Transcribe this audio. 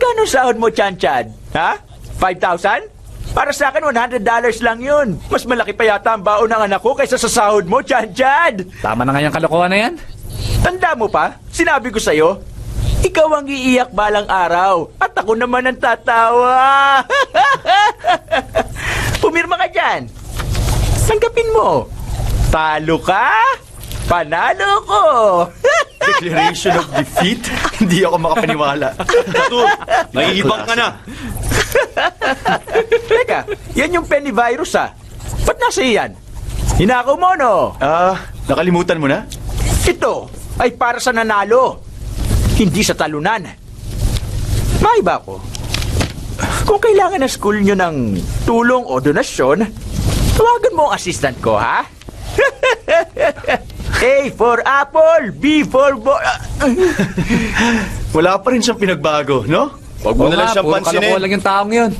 Magkano sahod mo, Chan-Chan? Ha? 5,000? Para sa akin, $100 lang yun. Mas malaki pa yata ang baon ng anak ko kaysa sa sahod mo, Chan-Chan. Tama na nga yung kalokohan na yan. Tanda mo pa? Sinabi ko sa'yo, ikaw ang iiyak balang araw at ako naman ang tatawa. Pumirma ka dyan. Tanggapin mo. Talo ka, panalo ko. Declaration of defeat? Hindi ako makapaniwala. Ito, naiibang ka na. Teka, yan yung penny virus Ba't nasa iyan? Hinakaw mo, no? Nakalimutan mo na? Ito ay para sa nanalo, hindi sa talunan. Maiba ko. Kung kailangan ng school nyo ng tulong o donasyon, tawagan mo ang assistant ko, ha? A for apple, B for Wala pa rin siyang pinagbago, no? Huwag mo na lang siyang puro pansinin. kalokohan lang yung taong yun.